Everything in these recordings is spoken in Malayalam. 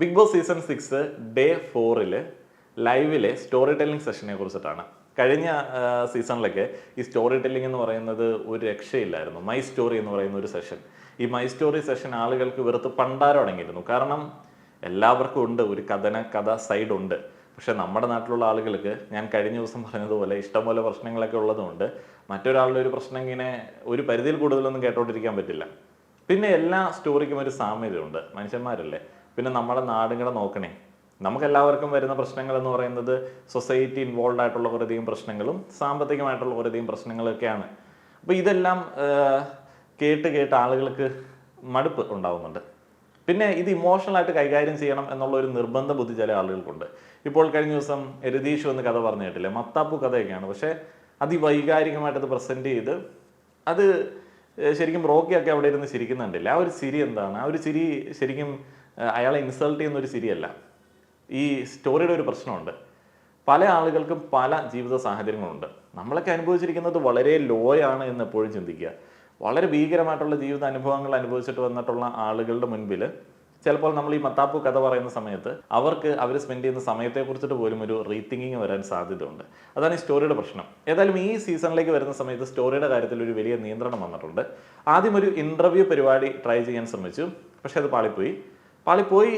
ബിഗ് ബോസ് സീസൺ 6 ഡേ 4 ലൈവിലെ സ്റ്റോറി ടെല്ലിംഗ് സെഷനെ കുറിച്ചിട്ടാണ്. കഴിഞ്ഞ സീസണിലൊക്കെ ഈ സ്റ്റോറി ടെല്ലിംഗ് എന്ന് പറയുന്നത് ഒരു രക്ഷയില്ലായിരുന്നു. മൈ സ്റ്റോറി എന്ന് പറയുന്ന ഒരു സെഷൻ, ഈ മൈ സ്റ്റോറി സെഷൻ ആളുകൾക്ക് വെറുത്ത് പണ്ടാരടങ്ങിയിരുന്നു. കാരണം എല്ലാവർക്കും ഉണ്ട് ഒരു കഥ സൈഡ് ഉണ്ട്. പക്ഷെ നമ്മുടെ നാട്ടിലുള്ള ആളുകൾക്ക്, ഞാൻ കഴിഞ്ഞ ദിവസം പറഞ്ഞതുപോലെ, ഇഷ്ടംപോലെ പ്രശ്നങ്ങളൊക്കെ ഉള്ളതുകൊണ്ട് മറ്റൊരാളുടെ ഒരു പ്രശ്നം ഇങ്ങനെ ഒരു പരിധിയിൽ കൂടുതലൊന്നും കേട്ടോണ്ടിരിക്കാൻ പറ്റില്ല. പിന്നെ എല്ലാ സ്റ്റോറിക്കും ഒരു സാമ്യതയുണ്ട്. മനുഷ്യന്മാരല്ലേ, പിന്നെ നമ്മുടെ നാടുകളെ നോക്കണേ. നമുക്കെല്ലാവർക്കും വരുന്ന പ്രശ്നങ്ങൾ എന്ന് പറയുന്നത് സൊസൈറ്റി ഇൻവോൾവ് ആയിട്ടുള്ള കുറേയധികം പ്രശ്നങ്ങളും സാമ്പത്തികമായിട്ടുള്ള കുറേയധികം പ്രശ്നങ്ങളൊക്കെയാണ്. അപ്പോൾ ഇതെല്ലാം കേട്ട് ആളുകൾക്ക് മടുപ്പ് ഉണ്ടാവുന്നുണ്ട്. പിന്നെ ഇത് ഇമോഷണലായിട്ട് കൈകാര്യം ചെയ്യണം എന്നുള്ള ഒരു നിർബന്ധ ബുദ്ധി ചില ആളുകൾക്കുണ്ട്. ഇപ്പോൾ കഴിഞ്ഞ ദിവസം രതീഷ് വന്ന് കഥ പറഞ്ഞു കേട്ടില്ലേ, മത്താപ്പു കഥയൊക്കെയാണ്. പക്ഷേ അതിവൈകാരികമായിട്ടത് പ്രസൻറ്റ് ചെയ്ത് അത് ശരിക്കും റോക്കിയൊക്കെ അവിടെ ഇരുന്ന് ചിരിക്കുന്നുണ്ടില്ല. ആ ഒരു ചിരി എന്താണ്? ആ ഒരു ചിരി ശരിക്കും അയാളെ ഇൻസൾട്ട് ചെയ്യുന്ന ഒരു ചിരിയല്ല. ഈ സ്റ്റോറിയുടെ ഒരു പ്രശ്നമുണ്ട്. പല ആളുകൾക്കും പല ജീവിത സാഹചര്യങ്ങളുണ്ട്. നമ്മളൊക്കെ അനുഭവിച്ചിരിക്കുന്നത് വളരെ ലോയാണ് എന്ന് എപ്പോഴും ചിന്തിക്കുക. വളരെ ഭീകരമായിട്ടുള്ള ജീവിത അനുഭവങ്ങൾ അനുഭവിച്ചിട്ട് വന്നിട്ടുള്ള ആളുകളുടെ മുൻപിൽ ചിലപ്പോൾ നമ്മൾ ഈ മത്താപ്പു കഥ പറയുന്ന സമയത്ത് അവർ സ്പെൻഡ് ചെയ്യുന്ന സമയത്തെക്കുറിച്ചിട്ട് പോലും ഒരു റീതിങ്കിങ് വരാൻ സാധ്യതയുണ്ട്. അതാണ് ഈ സ്റ്റോറിയുടെ പ്രശ്നം. ഏതായാലും ഈ സീസണിലേക്ക് വരുന്ന സമയത്ത് സ്റ്റോറിയുടെ കാര്യത്തിൽ ഒരു വലിയ നിയന്ത്രണം വന്നിട്ടുണ്ട്. ആദ്യം ഒരു ഇൻ്റർവ്യൂ പരിപാടി ട്രൈ ചെയ്യാൻ ശ്രമിച്ചു. പക്ഷെ അത് പാളിപ്പോയി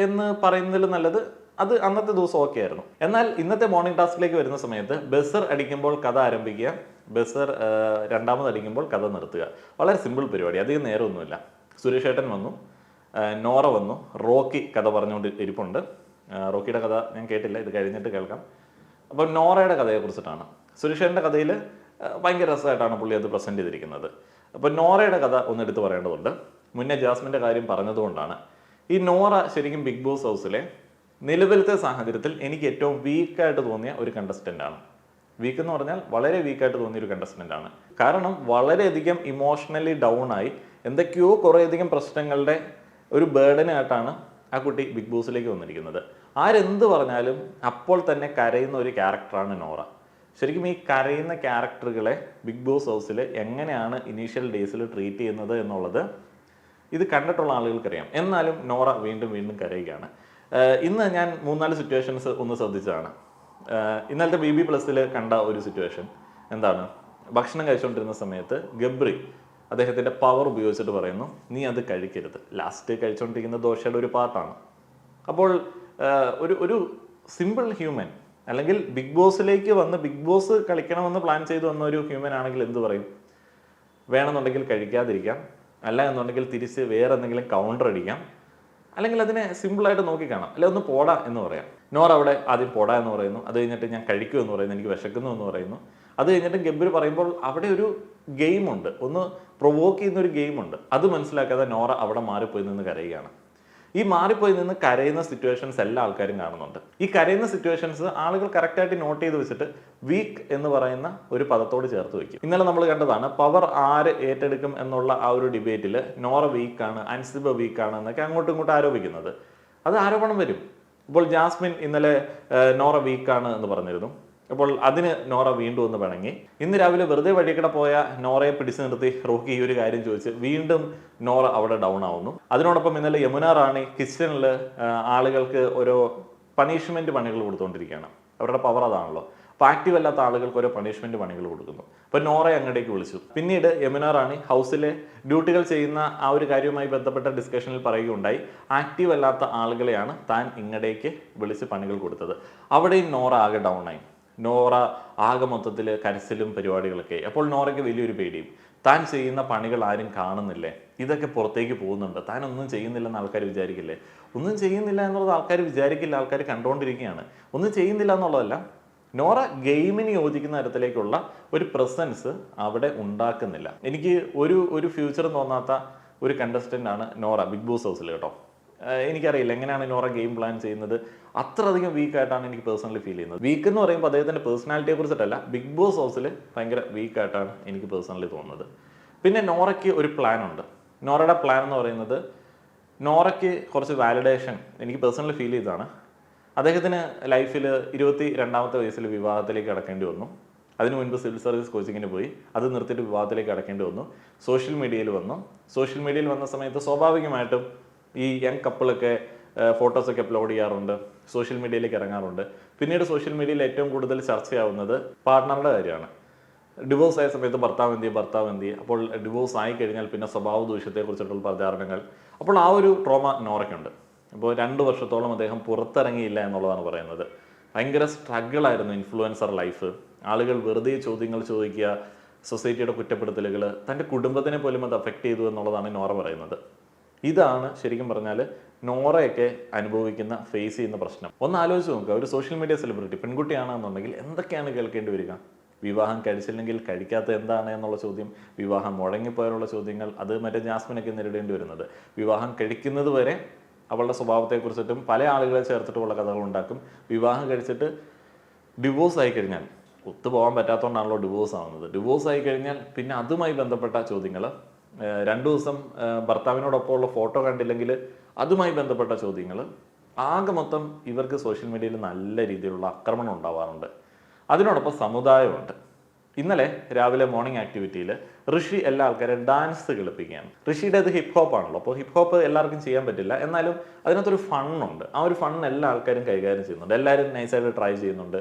എന്ന് പറയുന്നതിൽ നല്ലത് അത് അന്നത്തെ ദിവസം ഓക്കെ ആയിരുന്നു. എന്നാൽ ഇന്നത്തെ മോർണിംഗ് ടാസ്കിലേക്ക് വരുന്ന സമയത്ത് ബസർ അടിക്കുമ്പോൾ കഥ ആരംഭിക്കുക, ബസർ രണ്ടാമത് അടിക്കുമ്പോൾ കഥ നിർത്തുക. വളരെ സിമ്പിൾ പരിപാടി, അധികം നേരമൊന്നുമില്ല. സുരേഷ് ഏട്ടൻ വന്നു, നോറ വന്നു, റോക്കി കഥ പറഞ്ഞുകൊണ്ട് ഇരിപ്പുണ്ട്. റോക്കിയുടെ കഥ ഞാൻ കേട്ടില്ല, ഇത് കഴിഞ്ഞിട്ട് കേൾക്കാം. അപ്പം നോറയുടെ കഥയെ കുറിച്ചിട്ടാണ്. സുരേഷേട്ടൻ്റെ കഥയിൽ ഭയങ്കര രസമായിട്ടാണ് പുള്ളി അത് പ്രസൻറ്റ് ചെയ്തിരിക്കുന്നത്. അപ്പം നോറയുടെ കഥ ഒന്ന് എടുത്ത് പറയേണ്ടതുണ്ട്. മുന്നേ ജാസ്മിൻ്റെ കാര്യം പറഞ്ഞതുകൊണ്ടാണ്. ഈ നോറ ശരിക്കും ബിഗ് ബോസ് ഹൗസിലെ നിലവിലത്തെ സാഹചര്യത്തിൽ എനിക്ക് ഏറ്റവും വീക്കായിട്ട് തോന്നിയ ഒരു കണ്ടസ്റ്റൻ്റ് ആണ്. വീക്ക് എന്ന് പറഞ്ഞാൽ വളരെ വീക്കായിട്ട് തോന്നിയ ഒരു കണ്ടസ്റ്റൻ്റ് ആണ്. കാരണം വളരെയധികം ഇമോഷണലി ഡൗൺ ആയി എന്തൊക്കെയോ കുറേയധികം പ്രശ്നങ്ങളുടെ ഒരു ബേർഡനായിട്ടാണ് ആ കുട്ടി ബിഗ് ബോസിലേക്ക് വന്നിരിക്കുന്നത്. ആരെന്ത് പറഞ്ഞാലും അപ്പോൾ തന്നെ കരയുന്ന ഒരു ക്യാരക്ടറാണ് നോറ. ശരിക്കും ഈ കരയുന്ന ക്യാരക്ടറുകളെ ബിഗ് ബോസ് ഹൗസിൽ എങ്ങനെയാണ് ഇനീഷ്യൽ ഡേയ്സിൽ ട്രീറ്റ് ചെയ്യുന്നത് എന്നുള്ളത് ഇത് കണ്ടിട്ടുള്ള ആളുകൾക്കറിയാം. എന്നാലും നോറ വീണ്ടും കരയുകയാണ്. ഇന്ന് ഞാൻ 3-4 സിറ്റുവേഷൻസ് ഒന്ന് ശ്രദ്ധിച്ചതാണ്. ഇന്നലത്തെ BB+ൽ കണ്ട ഒരു സിറ്റുവേഷൻ എന്താണ്? ഭക്ഷണം കഴിച്ചുകൊണ്ടിരുന്ന സമയത്ത് ഗബ്രി അദ്ദേഹത്തിൻ്റെ പവർ ഉപയോഗിച്ചിട്ട് പറയുന്നു, നീ അത് കഴിക്കരുത്. ലാസ്റ്റ് കഴിച്ചുകൊണ്ടിരിക്കുന്ന ദോശയുടെ ഒരു പാർട്ടാണ്. അപ്പോൾ ഒരു സിമ്പിൾ ഹ്യൂമൻ, അല്ലെങ്കിൽ ബിഗ് ബോസിലേക്ക് വന്ന് ബിഗ് ബോസ് കളിക്കണമെന്ന് പ്ലാൻ ചെയ്ത് വന്ന ഒരു ഹ്യൂമൻ ആണെങ്കിൽ എന്ത് പറയും? വേണമെന്നുണ്ടെങ്കിൽ കഴിക്കാതിരിക്കാം, അല്ല എന്നുണ്ടെങ്കിൽ തിരിച്ച് വേറെ എന്തെങ്കിലും കൗണ്ടർ അടിക്കാം, അല്ലെങ്കിൽ അതിനെ സിമ്പിളായിട്ട് നോക്കിക്കാണാം, അല്ലെ ഒന്ന് പോടാ എന്ന് പറയാം. നോറ അവിടെ ആദ്യം പോടാ എന്ന് പറയുന്നു, അത് കഴിഞ്ഞിട്ട് ഞാൻ കഴിക്കൂ എന്ന് പറയുന്നു, എനിക്ക് വിശക്കുന്നു എന്ന് പറയുന്നു. അത് കഴിഞ്ഞിട്ട് ഗബ്രി പറയുമ്പോൾ അവിടെ ഒരു ഗെയിമുണ്ട്, ഒന്ന് പ്രൊവോക്ക് ചെയ്യുന്ന ഒരു ഗെയിമുണ്ട്. അത് മനസ്സിലാക്കാതെ നോറ അവിടെ മാറിപ്പോയി നിന്ന് കരയുകയാണ്. ഈ മാറിപ്പോയി നിന്ന് കരയുന്ന സിറ്റുവേഷൻസ് എല്ലാ ആൾക്കാരും കാണുന്നുണ്ട്. ഈ കരയുന്ന സിറ്റുവേഷൻസ് ആളുകൾ കറക്റ്റായിട്ട് നോട്ട് ചെയ്ത് വെച്ചിട്ട് വീക്ക് എന്ന് പറയുന്ന ഒരു പദത്തോട് ചേർത്ത് വയ്ക്കും. ഇന്നലെ നമ്മൾ കണ്ടതാണ് പവർ ആര് ഏറ്റെടുക്കും എന്നുള്ള ആ ഒരു ഡിബേറ്റിൽ നോറ വീക്കാണ്, അൻസിബ വീക്കാണ് എന്നൊക്കെ അങ്ങോട്ടും ഇങ്ങോട്ടും ആരോപിക്കുന്നത്. അത് ആരോപണം വരും. ഇപ്പോൾ ജാസ്മിൻ ഇന്നലെ നോറ വീക്കാണ് എന്ന് പറഞ്ഞിരുന്നു. അപ്പോൾ അതിന് നോറ വീണ്ടും ഒന്ന് പിണങ്ങി. ഇന്ന് രാവിലെ വെറുതെ വഴിക്കട പോയ നോറയെ പിടിച്ചു നിർത്തി റോക്കി ഈ ഒരു കാര്യം ചോദിച്ച് വീണ്ടും നോറ അവിടെ ഡൗൺ ആവുന്നു. അതിനോടൊപ്പം ഇന്നലെ യമുന റാണി കിച്ചണിൽ ആളുകൾക്ക് ഓരോ പണിഷ്മെന്റ് പണികൾ കൊടുത്തുകൊണ്ടിരിക്കുകയാണ്. അവരുടെ പവർ അതാണല്ലോ. അപ്പോൾ ആക്റ്റീവ് അല്ലാത്ത ആളുകൾക്ക് ഓരോ പണിഷ്മെന്റ് പണികൾ കൊടുക്കുന്നു. അപ്പോൾ നോറയെ അങ്ങോട്ടേക്ക് വിളിച്ചു. പിന്നീട് യമുന റാണി ഹൗസിലെ ഡ്യൂട്ടികൾ ചെയ്യുന്ന ആ ഒരു കാര്യവുമായി ബന്ധപ്പെട്ട ഡിസ്കഷനിൽ പറയുകയുണ്ടായി, ആക്റ്റീവ് അല്ലാത്ത ആളുകളെയാണ് താൻ ഇങ്ങടേക്ക് വിളിച്ച് പണികൾ കൊടുത്തത്. അവിടെയും നോറ ആകെ ഡൗൺ ആയി. നോറ ആകെ മൊത്തത്തിൽ കരച്ചിലും പരിപാടികളൊക്കെ. അപ്പോൾ നോറയ്ക്ക് വലിയൊരു പേടിയും, താൻ ചെയ്യുന്ന പണികൾ ആരും കാണുന്നില്ലേ, ഇതൊക്കെ പുറത്തേക്ക് പോകുന്നുണ്ട്, താൻ ഒന്നും ചെയ്യുന്നില്ലെന്ന് ആൾക്കാർ വിചാരിക്കില്ലേ? ഒന്നും ചെയ്യുന്നില്ല എന്നുള്ളത് ആൾക്കാർ വിചാരിക്കില്ല, ആൾക്കാർ കണ്ടുകൊണ്ടിരിക്കുകയാണ്. ഒന്നും ചെയ്യുന്നില്ല എന്നുള്ളതല്ല, നോറ ഗെയിമിന് യോജിക്കുന്ന തരത്തിലേക്കുള്ള ഒരു പ്രസൻസ് അവിടെ ഉണ്ടാക്കുന്നില്ല. എനിക്ക് ഒരു ഫ്യൂച്ചർ തോന്നാത്ത ഒരു കണ്ടസ്റ്റൻ്റ് ആണ് നോറ ബിഗ് ബോസ് ഹൗസിൽ കേട്ടോ. എനിക്കറിയില്ല എങ്ങനെയാണ് നോറ ഗെയിം പ്ലാൻ ചെയ്യുന്നത്. അത്രയധികം വീക്കായിട്ടാണ് എനിക്ക് പേഴ്സണലി ഫീൽ ചെയ്യുന്നത്. വീക്ക് എന്ന് പറയുമ്പോൾ അദ്ദേഹത്തിൻ്റെ പേഴ്സണാലിറ്റിയെ കുറിച്ചിട്ടല്ല, ബിഗ് ബോസ് ഹൗസിൽ ഭയങ്കര വീക്കായിട്ടാണ് എനിക്ക് പേഴ്സണലി തോന്നുന്നത്. പിന്നെ നോറയ്ക്ക് ഒരു പ്ലാൻ ഉണ്ട്. നോറയുടെ പ്ലാൻ എന്ന് പറയുന്നത്, നോറയ്ക്ക് കുറച്ച് വാലിഡേഷൻ എനിക്ക് പേഴ്സണലി ഫീൽ ചെയ്തതാണ്. അദ്ദേഹത്തിന് ലൈഫിൽ 22ാമത്തെ വയസ്സിൽ വിവാഹത്തിലേക്ക് കടക്കേണ്ടി വന്നു. അതിനു മുൻപ് സിവിൽ സർവീസ് കോച്ചിങ്ങിന് പോയി, അത് നിർത്തിയിട്ട് വിവാഹത്തിലേക്ക് കടക്കേണ്ടി വന്നു. സോഷ്യൽ മീഡിയയിൽ വന്നു. സോഷ്യൽ മീഡിയയിൽ വന്ന സമയത്ത് സ്വാഭാവികമായിട്ടും ഈ യങ് കപ്പിളൊക്കെ ഫോട്ടോസൊക്കെ അപ്ലോഡ് ചെയ്യാറുണ്ട്, സോഷ്യൽ മീഡിയയിലേക്ക് ഇറങ്ങാറുണ്ട്. പിന്നീട് സോഷ്യൽ മീഡിയയിൽ ഏറ്റവും കൂടുതൽ ചർച്ചയാവുന്നത് പാർട്ട്ണറുടെ കാര്യമാണ്. ഡിവോഴ്സ് ആയ സമയത്ത് ഭർത്താവ് എന്തി, അപ്പോൾ ഡിവോഴ്സ് ആയി കഴിഞ്ഞാൽ പിന്നെ സ്വഭാവ ദൂഷ്യത്തെക്കുറിച്ചിട്ടുള്ള പ്രചാരണങ്ങൾ. അപ്പോൾ ആ ഒരു ട്രോമ നോറയ്ക്കുണ്ട്. ഇപ്പോൾ 2 വർഷത്തോളം അദ്ദേഹം പുറത്തിറങ്ങിയില്ല എന്നുള്ളതാണ് പറയുന്നത്. ഭയങ്കര സ്ട്രഗിളായിരുന്നു ഇൻഫ്ലുവൻസർ ലൈഫ്. ആളുകൾ വെറുതെ ചോദ്യങ്ങൾ ചോദിക്കുക, സൊസൈറ്റിയുടെ കുറ്റപ്പെടുത്തലുകൾ, തൻ്റെ കുടുംബത്തിനെ പോലും അത് അഫക്റ്റ് ചെയ്തു എന്നുള്ളതാണ് നോറ പറയുന്നത്. ഇതാണ് ശരിക്കും പറഞ്ഞാൽ നോറയൊക്കെ അനുഭവിക്കുന്ന ഫേസ് ചെയ്യുന്ന പ്രശ്നം. ഒന്ന് ആലോചിച്ച് നോക്കുക, ഒരു സോഷ്യൽ മീഡിയ സെലിബ്രിറ്റി പെൺകുട്ടിയാണെന്നുണ്ടെങ്കിൽ എന്തൊക്കെയാണ് കേൾക്കേണ്ടി വരിക? വിവാഹം കഴിച്ചില്ലെങ്കിൽ കഴിക്കാത്ത എന്താണ് എന്നുള്ള ചോദ്യം, വിവാഹം മുടങ്ങിപ്പോയാലുള്ള ചോദ്യങ്ങൾ, അത് മറ്റേ ജാസ്മിനൊക്കെ നേരിടേണ്ടി വരുന്നത്. വിവാഹം കഴിക്കുന്നത് വരെ അവളുടെ സ്വഭാവത്തെക്കുറിച്ചിട്ടും പല ആളുകളെ ചേർത്തിട്ടുള്ള കഥകൾ ഉണ്ടാക്കും. വിവാഹം കഴിച്ചിട്ട് ഡിവോഴ്സ് ആയി കഴിഞ്ഞാൽ, ഒത്തുപോകാൻ പറ്റാത്തതുകൊണ്ടാണല്ലോ ഡിവോഴ്സ് ആവുന്നത്, ഡിവോഴ്സ് ആയി കഴിഞ്ഞാൽ പിന്നെ അതുമായി ബന്ധപ്പെട്ട ചോദ്യങ്ങൾ, 2 ദിവസം ഭർത്താവിനോടൊപ്പമുള്ള ഫോട്ടോ കണ്ടില്ലെങ്കിൽ അതുമായി ബന്ധപ്പെട്ട ചോദ്യങ്ങൾ, ആകെ മൊത്തം ഇവർക്ക് സോഷ്യൽ മീഡിയയിൽ നല്ല രീതിയിലുള്ള ആക്രമണം ഉണ്ടാവാറുണ്ട്. അതിനോടൊപ്പം സമുദായമുണ്ട്. ഇന്നലെ രാവിലെ മോർണിംഗ് ആക്ടിവിറ്റിയിൽ ഋഷി എല്ലാ ആൾക്കാരെയും ഡാൻസ് കളിപ്പിക്കുകയാണ്. ഋഷിയുടെ അത് ഹിപ്പ് ഹോപ്പ് ആണല്ലോ, അപ്പോൾ ഹിപ്പ് ഹോപ്പ് എല്ലാവർക്കും ചെയ്യാൻ പറ്റില്ല, എന്നാലും അതിനകത്തൊരു ഫണ്ണുണ്ട്. ആ ഒരു ഫൺ എല്ലാ ആൾക്കാരും കൈകാര്യം ചെയ്യുന്നുണ്ട്, എല്ലാവരും നൈസായിട്ട് ട്രൈ ചെയ്യുന്നുണ്ട്.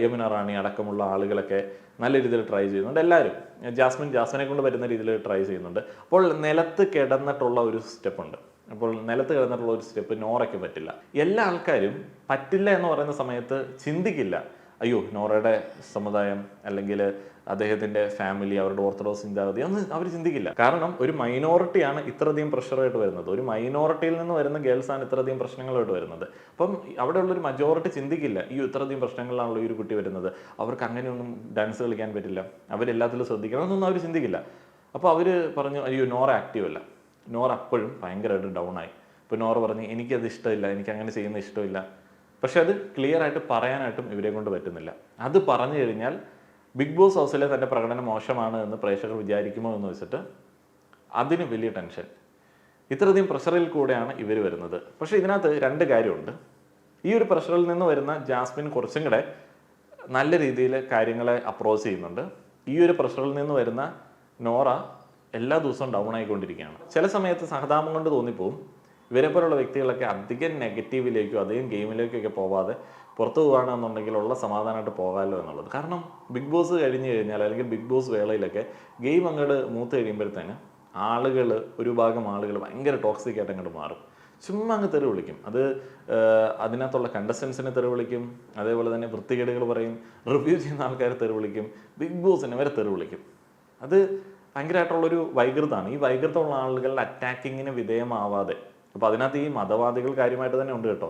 യമുന റാണി അടക്കമുള്ള ആളുകളൊക്കെ നല്ല രീതിയിൽ ട്രൈ ചെയ്യുന്നുണ്ട്. എല്ലാവരും ജാസ്മിനെ കൊണ്ട് പറ്റുന്ന രീതിയിൽ ട്രൈ ചെയ്യുന്നുണ്ട്. അപ്പോൾ നിലത്ത് കിടന്നിട്ടുള്ള ഒരു സ്റ്റെപ്പുണ്ട്. അപ്പോൾ നിലത്ത് കിടന്നിട്ടുള്ള ഒരു സ്റ്റെപ്പ് നോറയ്ക്ക് പറ്റില്ല. എല്ലാ ആൾക്കാരും പറ്റില്ല എന്ന് പറയുന്ന സമയത്ത് ചിന്തിക്കില്ല, അയ്യോ നോറയുടെ സമുദായം അല്ലെങ്കിൽ അദ്ദേഹത്തിൻ്റെ ഫാമിലി, അവരുടെ ഓർത്തഡോക്സ് ചിന്താഗതി ഒന്നും അവർ ചിന്തിക്കില്ല. കാരണം ഒരു മൈനോറിറ്റിയാണ് ഇത്രയധികം പ്രഷറായിട്ട് വരുന്നത്, ഒരു മൈനോറിറ്റിയിൽ നിന്ന് വരുന്ന ഗേൾസാണ് ഇത്രയധികം പ്രശ്നങ്ങളായിട്ട് വരുന്നത്. അപ്പം അവിടെയുള്ളൊരു മജോറിറ്റി ചിന്തിക്കില്ല, ഈ ഇത്രയധികം പ്രശ്നങ്ങളിലാണല്ലോ ഈ ഒരു കുട്ടി വരുന്നത്, അവർക്ക് അങ്ങനെയൊന്നും ഡാൻസ് കളിക്കാൻ പറ്റില്ല, അവരെല്ലാത്തിലും ശ്രദ്ധിക്കണം എന്നൊന്നും അവർ ചിന്തിക്കില്ല. അപ്പോൾ അവർ പറഞ്ഞു, അയ്യോ നോറ ആക്റ്റീവ് അല്ല. നോറ അപ്പോഴും ഭയങ്കരമായിട്ട് ഡൗൺ ആയി. ഇപ്പോൾ നോറ പറഞ്ഞു, എനിക്കത് ഇഷ്ടമില്ല, എനിക്ക് അങ്ങനെ ചെയ്യുന്ന ഇഷ്ടമില്ല. പക്ഷെ അത് ക്ലിയർ ആയിട്ട് പറയാനായിട്ടും ഇവരെ കൊണ്ട് പറ്റുന്നില്ല. അത് പറഞ്ഞു കഴിഞ്ഞാൽ ബിഗ് ബോസ് ഹൗസിലെ തൻ്റെ പ്രകടനം മോശമാണ് എന്ന് പ്രേക്ഷകർ വിചാരിക്കുമോ എന്ന് വെച്ചിട്ട് അതിന് വലിയ ടെൻഷൻ. ഇത്രയധികം പ്രഷറിൽ കൂടെയാണ് ഇവർ വരുന്നത്. പക്ഷേ ഇതിനകത്ത് 2 കാര്യമുണ്ട്. ഈ ഒരു പ്രഷറിൽ നിന്ന് വരുന്ന ജാസ്മിൻ കുറച്ചും കൂടെ നല്ല രീതിയിൽ കാര്യങ്ങളെ അപ്രോച്ച് ചെയ്യുന്നുണ്ട്. ഈ ഒരു പ്രഷറിൽ നിന്ന് വരുന്ന നോറ എല്ലാ ദിവസവും ഡൗൺ ആയിക്കൊണ്ടിരിക്കുകയാണ്. ചില സമയത്ത് സഹതാപം കൊണ്ട് തോന്നിപ്പോവും, ഇവരെ പോലുള്ള വ്യക്തികളൊക്കെ അധികം നെഗറ്റീവിലേക്കോ അധികം ഗെയിമിലേക്കൊക്കെ പോവാതെ പുറത്തു പോകുകയാണെന്നുണ്ടെങ്കിൽ ഉള്ള സമാധാനമായിട്ട് പോകാമല്ലോ എന്നുള്ളത്. കാരണം ബിഗ് ബോസ് കഴിഞ്ഞ് കഴിഞ്ഞാൽ അല്ലെങ്കിൽ ബിഗ് ബോസ് വേളയിലൊക്കെ ഗെയിം അങ്ങോട്ട് മൂത്ത് കഴിയുമ്പോഴത്തേന് ഒരു ഭാഗം ആളുകൾ ഭയങ്കര ടോക്സിക് ആയിട്ട് അങ്ങോട്ട് മാറും. ചുമ്മാ അങ്ങ് തെറി വിളിക്കും. അത് അതിനകത്തുള്ള കണ്ടസ്റ്റൻസിനെ തെറി വിളിക്കും, അതേപോലെ തന്നെ വൃത്തികേടുകൾ പറയും, റിവ്യൂ ചെയ്യുന്ന ആൾക്കാരെ തെറി വിളിക്കും, ബിഗ് ബോസിനെ വരെ തെറി വിളിക്കും. അത് ഭയങ്കരമായിട്ടുള്ളൊരു വൈകൃതമാണ്. ഈ വൈകൃതമുള്ള ആളുകളുടെ അറ്റാക്കിങ്ങിന് വിധേയമാവാതെ, അപ്പോൾ അതിനകത്ത് ഈ മതവാദികൾ കാര്യമായിട്ട് തന്നെ ഉണ്ട് കേട്ടോ.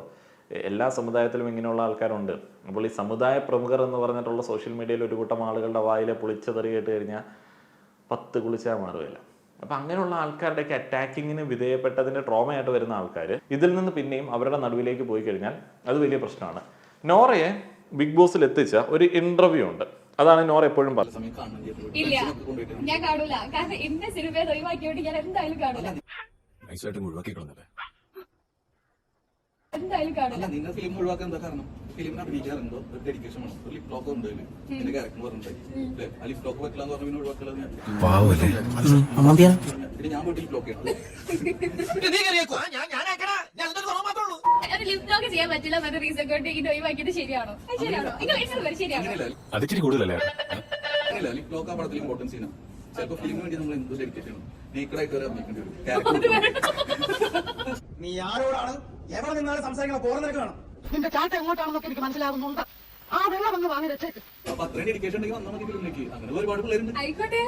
എല്ലാ സമുദായത്തിലും ഇങ്ങനെയുള്ള ആൾക്കാരുണ്ട്. അപ്പോൾ ഈ സമുദായ പ്രമുഖർ എന്ന് പറഞ്ഞിട്ടുള്ള സോഷ്യൽ മീഡിയയിൽ ഒരു കൂട്ടം ആളുകളുടെ വായിലെ പൊളിച്ചതെറി കേട്ട് കഴിഞ്ഞാൽ 10 കുളിച്ചാൽ മാറുകയില്ല. അപ്പം അങ്ങനെയുള്ള ആൾക്കാരുടെയൊക്കെ അറ്റാക്കിങ്ങിന് വിധേയപ്പെട്ടതിൻ്റെ ട്രോമയായിട്ട് വരുന്ന ആൾക്കാർ ഇതിൽ നിന്ന് പിന്നെയും അവരുടെ നടുവിലേക്ക് പോയി കഴിഞ്ഞാൽ അത് വലിയ പ്രശ്നമാണ്. നോറയെ ബിഗ് ബോസിൽ എത്തിച്ച ഒരു ഇന്റർവ്യൂ ഉണ്ട്. അതാണ് നോറ എപ്പോഴും പറയുന്നത്. ഇല്ല, ഞാൻ കാണൂല. കാരണം എന്നെ സിനിമയിൽ ഒഴിവാക്കിയോണ്ട് ഞാൻ എന്തായാലും കാണൂല. എന്തായാലും കാണൂല. നിങ്ങൾ ഫിലിം ഒഴിവാക്കാൻ എന്താ കാരണം? ഫിലിമിന് അഭിനയിക്കാറുണ്ടോ? ഒരു ഡെഡിക്കേഷൻ വേണം, ഒരു ലിപ് ലോക്ക് ഉണ്ട്, എന്റെ ക്യാരക്ടർ പറഞ്ഞിട്ടുണ്ട്. ആ ലിപ് ലോക്ക് പറ്റില്ല എന്ന് പറഞ്ഞ ഒഴിവാക്കലത് പിന്നെ ഞാൻ പോയിട്ട് ലിപ് ലോക്ക് ചെയ്യണം. ലിപ് ലോക്ക് ചെയ്യാൻ പറ്റില്ല എന്ന റീസൺ കൊണ്ട് ഇത് ഒഴിവാക്കിയത് ശരിയാണോ? ശരിയാണോ? ശരിയാണോ? അങ്ങനെയല്ല, ലിപ് ലോക്ക് ആ പടത്തിൽ ഇമ്പോർട്ടൻസ് ചെയ്യണം. ചിലപ്പോ ഫിലിമിന് വേണ്ടി നമ്മൾ എന്തോ ഡെഡിക്കേറ്റ് ചെയ്യണം. നേക്കറായിട്ട് വരെ അഭിനയിക്കേണ്ടി വരും. ക്യാരക്ടർ നീ ആരോടാണ് എവിടെ നിന്നാണ് സംസാരിക്കണം? പോറ നിനക്ക് വേണം. നിന്റെ ചാട്ട എങ്ങോട്ടാണെന്നൊക്കെ എനിക്ക് മനസ്സിലാവുന്നുണ്ട്. ആ വെള്ളം ഒന്ന് വാങ്ങി വെച്ചേക്ക്. അപ്പൊ അത്രയും ഡെഡിക്കേഷൻ ഉണ്ടെങ്കിൽ വന്നാൽ മതി ഫിലിമിലേക്ക്. അങ്ങനെ ഒരുപാട് പിള്ളേരുണ്ട്. ആയിക്കോട്ടെ.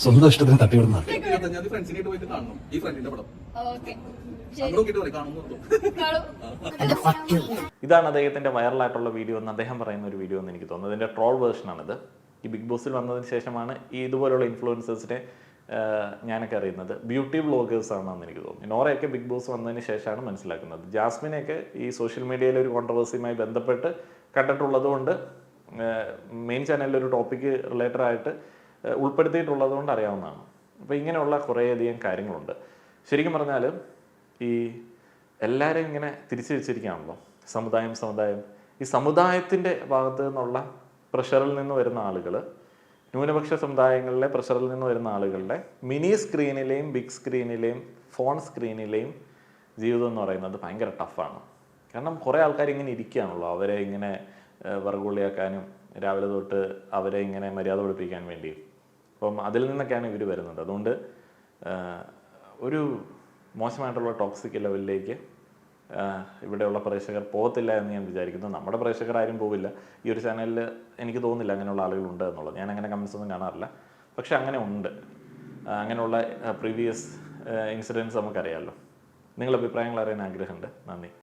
സ്വന്തം ഇഷ്ടത്തിന് തട്ടിവിടുന്ന 25 ഫ്രണ്ട്സിനായിട്ട് പോയിട്ട് കാണണം ഈ ഫ്രണ്ടിന്റെ പടം. ഓക്കെ, നമ്മൾ നോക്കിയിട്ട് പറയും കാണുന്നു. ഇതാണ് അദ്ദേഹത്തിന്റെ വൈറലായിട്ടുള്ള വീഡിയോ എന്ന് അദ്ദേഹം പറയുന്ന ഒരു വീഡിയോ എന്ന് എനിക്ക് തോന്നുന്നത്. ഇതിന്റെ ട്രോൾ വേർഷനാണിത്. ഈ ബിഗ് ബോസിൽ വന്നതിന് ശേഷമാണ് ഈ ഇതുപോലുള്ള ഇൻഫ്ലുവൻസേഴ്സിനെ ഞാനൊക്കെ അറിയുന്നത്. ബ്യൂട്ടി വ്ളോഗേഴ്സ് ആണെന്ന് എനിക്ക് തോന്നുന്നു. നോറയൊക്കെ ബിഗ് ബോസ് വന്നതിന് ശേഷമാണ് മനസ്സിലാക്കുന്നത്. ജാസ്മിനെയൊക്കെ ഈ സോഷ്യൽ മീഡിയയിലെ ഒരു കോൺട്രവേഴ്സിയുമായി ബന്ധപ്പെട്ട് കണ്ടിട്ടുള്ളത് കൊണ്ട്, മെയിൻ ചാനലിൽ ഒരു ടോപ്പിക്ക് റിലേറ്റഡ് ആയിട്ട് ഉൾപ്പെടുത്തിയിട്ടുള്ളത് കൊണ്ട് അറിയാവുന്നതാണ്. അപ്പോൾ ഇങ്ങനെയുള്ള കുറേയധികം കാര്യങ്ങളുണ്ട്. ശരിക്കും പറഞ്ഞാൽ ഈ എല്ലാവരെയും ഇങ്ങനെ തിരിച്ചു വെച്ചിരിക്കുകയാണല്ലോ, സമുദായം. ഈ സമുദായത്തിൻ്റെ ഭാഗത്ത് നിന്നുള്ള പ്രഷറിൽ നിന്ന് വരുന്ന ആളുകൾ, ന്യൂനപക്ഷ സമുദായങ്ങളിലെ പ്രഷറിൽ നിന്ന് വരുന്ന ആളുകളുടെ മിനി സ്ക്രീനിലെയും ബിഗ് സ്ക്രീനിലെയും ഫോൺ സ്ക്രീനിലെയും ജീവിതം എന്ന് പറയുന്നത് ഭയങ്കര ടഫാണ്. കാരണം കുറേ ആൾക്കാർ ഇങ്ങനെ ഇരിക്കുകയാണല്ലോ, അവരെ ഇങ്ങനെ വറകുള്ളിയാക്കാനും രാവിലെ തൊട്ട് അവരെ ഇങ്ങനെ മര്യാദ പഠിപ്പിക്കാൻ വേണ്ടി. അപ്പം അതിൽ നിന്നൊക്കെയാണ് ഇവർ വരുന്നത്. അതുകൊണ്ട് ഒരു മോശമായിട്ടുള്ള ടോക്സിക് ലെവലിലേക്ക് ഇവിടെയുള്ള പ്രേക്ഷകർ പോകത്തില്ല എന്ന് ഞാൻ വിചാരിക്കുന്നു. നമ്മുടെ പ്രേക്ഷകർ ആരും പോവില്ല. ഈ ഒരു ചാനലിൽ എനിക്ക് തോന്നുന്നില്ല അങ്ങനെയുള്ള ആളുകളുണ്ട് എന്നുള്ളത്. ഞാൻ അങ്ങനെ കമൻസ് ഒന്നും കാണാറില്ല. പക്ഷെ അങ്ങനെ ഉണ്ട്. അങ്ങനെയുള്ള പ്രീവിയസ് ഇൻസിഡൻസ് നമുക്കറിയാമല്ലോ. നിങ്ങളുടെ അഭിപ്രായങ്ങൾ അറിയാൻ ആഗ്രഹമുണ്ട്. നന്ദി.